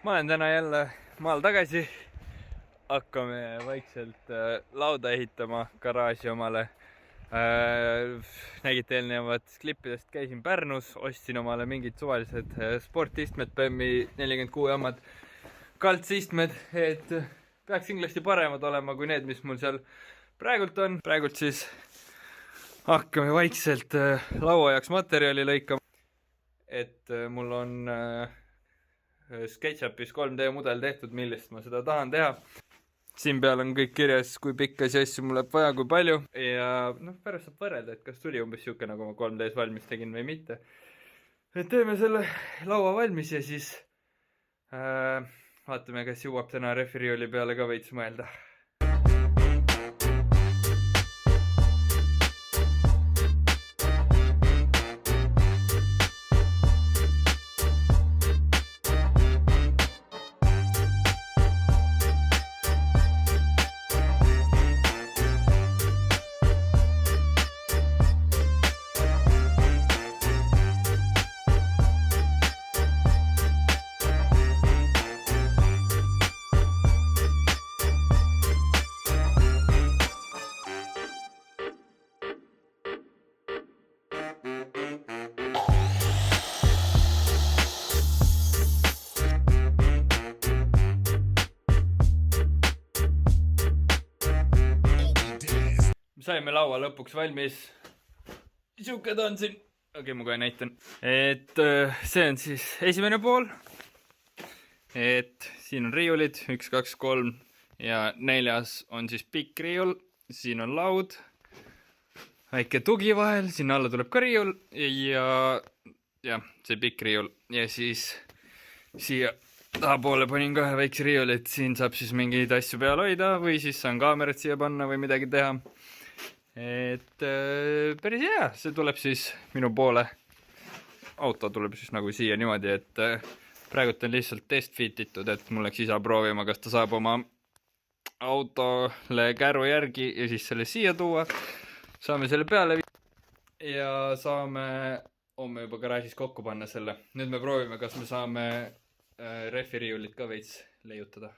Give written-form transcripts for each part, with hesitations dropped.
Ma olen täna jälle maal tagasi. Hakkame vaikselt lauda ehitama garaaži omale. Nägite eelnevat klippidest, käisin Pärnus, ostsin omale mingid suvalised sportistmed, BEM-i 46 omad kaltsistmed, et peaks kindlasti paremad olema kui need, mis mul seal praegult on. Praegult siis hakkame vaikselt laua jaoks materjali lõikama, et mul on SketchUpis 3D mudel tehtud, millest ma seda tahan teha. Siin peal on kõik kirjas, kui pikkas asju mul läheb vaja, kui palju. Ja pärast saab võrrelda, et kas tuli umbes siuke, nagu ma 3Ds valmis tegin või mitte. Et teeme selle laua valmis ja siis vaatame, kas jõuab täna refiriiuli peale ka veits mõelda. Saime laua lõpuks valmis. Siuke ta on siin. Okei, ma kohe näitan. Et see on siis esimene pool. Et siin on riiulid 1, 2, 3 ja 4 on siis pikk riiul. Siin on laud. Väike tugi vahel. Sinna alla tuleb ka riiul. Ja see pikk riiul. Ja siis siia tahapoole panin kahe väikse riiul, et siin saab siis mingeid asju peal hoida või siis saan kaamerat siia panna või midagi teha. Et päris hea, see tuleb siis minu poole. Auto tuleb siis nagu siia niimoodi, et praegult on lihtsalt testfititud, et mul läks isa proovima, kas ta saab oma autole käru järgi ja siis selle siia tuua. Saame selle peale ja saame homme juba garaažis kokku panna selle. Nüüd me proovime, kas me saame refiriiulit ka veits leiutada.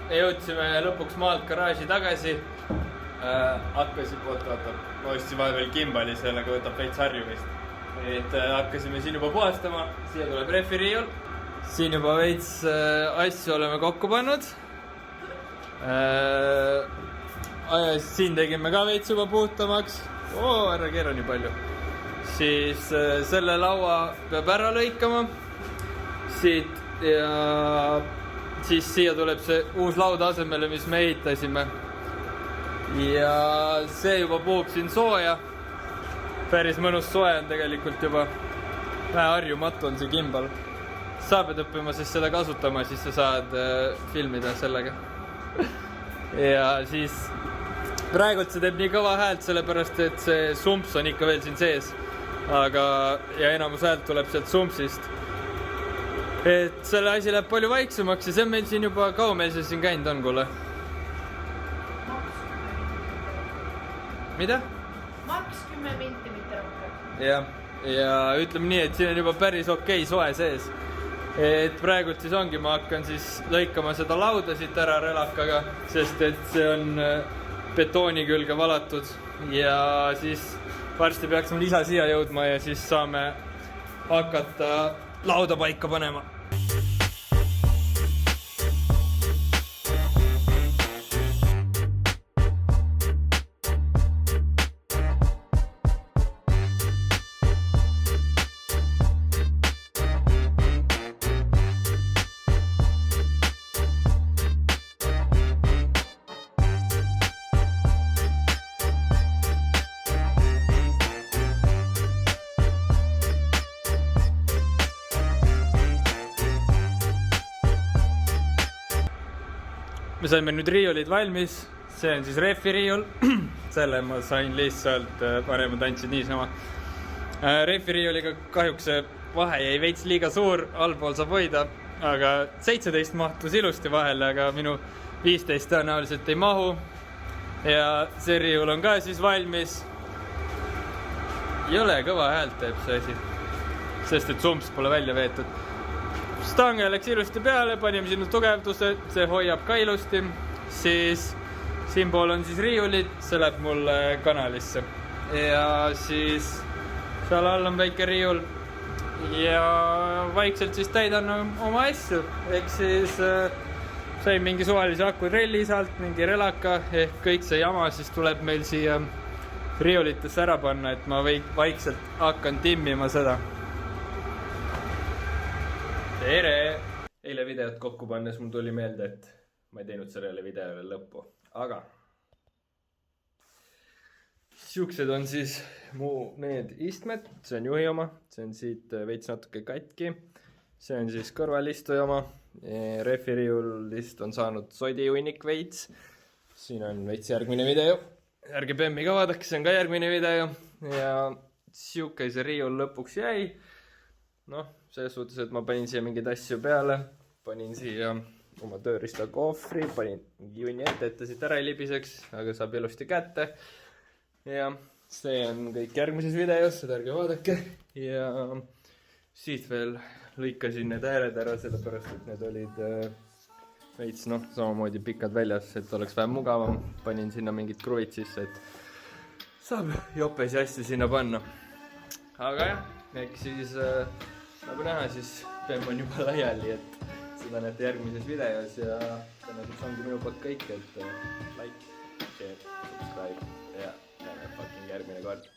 Jõudsime lõpuks maalt garaaži tagasi. Hakkasin ma ostsin vahepeal kimbali, sellega võtab veits harjumist. Et hakkasime siin juba puhastama. Siia tuleb refiriiul. Siin juba veits asju oleme kokku pannud. Siin tegime ka veits juba puhtamaks. Ära keera nii palju. Siis selle laua peab ära lõikama. Siit ja siis siia tuleb see uus laud asemele, mis me ehitasime. Ja see juba puhub siin sooja. Päris mõnus soe on tegelikult juba. Vähe harjumatu on see kimbal. Sa pead õppima siis seda kasutama, siis sa saad filmida sellega. Ja siis praegult see teeb nii kõva häält, sellepärast et see sumps on ikka veel siin sees. Ja enamus häält tuleb sealt sumpsist. Et selle asi läheb palju vaiksemaks ja see on meil siin juba kaua meil see siin käinud on, kuule? Mida? Maks 10 minti, mitte rohkem. Ja ütleme nii, et siin on juba päris okei soe sees. Et praegult siis ongi, ma hakkan siis lõikama seda lauda siit ära relakaga, sest et see on betooni külge valatud. Ja siis varsti peaks mul isa siia jõudma ja siis saame hakata lauda paika panema. me saime nüüd riiulid valmis, see on siis rehvi riiul, selle ma sain lihtsalt, varem ma tantsin niisama. Rehvi riiuliga kahjuks see vahe jäi veits liiga suur, allpool saab hoida, aga 17 mahtus ilusti vahele, aga minu 15 tõenäoliselt ei mahu. Ja see riiul on ka siis valmis. Jõle kõva häält teeb see asi, sest et sumps pole välja veetud. Stange läks ilusti peale, panime sinna tugevduse, see hoiab ka ilusti. Siis siinpool on siis riiulid, see läheb mulle kanalisse. Ja siis seal all on väike riiul ja vaikselt siis täidan oma asju. Ehk siis sain mingi suvalise akurelli sealt, mingi relaka, ehk kõik see jama siis tuleb meil siia riiulitesse ära panna, et ma vaikselt hakkan timmima seda. Tere! Eile videot kokku pannes mul tuli meelde, et ma ei teinud sellele videole lõppu, aga siuksed on siis mu need istmed, see on juhi oma, see on siit veits natuke katki, see on siis kõrvalistuja oma. Rehviriiulist on saanud sodihunnik veits. Siin on veits järgmine video. Ärge Bemmi ka vaadake, see on ka järgmine video. Ja siuke see riiul lõpuks jäi. Noh, selles suhtes, et ma panin siia mingid asju peale. Panin siia oma tööriista kohvri. Panin mingi junni ette siit ära libiseks, aga saab ilusti kätte. Ja see on kõik järgmises videos, seda ärge vaadake. Ja siit veel lõikasin need ääred ära, sellepärast, et need olid veits, samamoodi pikad väljas, et oleks vähem mugavam. Panin sinna mingid kruvid sisse, et saab jopesi asju sinna panna. Aga jah, eks siis nagu näha, siis Bemm on juba laiali, et seda näete järgmises videos ja tänaseks ongi minu poolt kõik, et like, share, subscribe ja näeme fucking järgmine kord.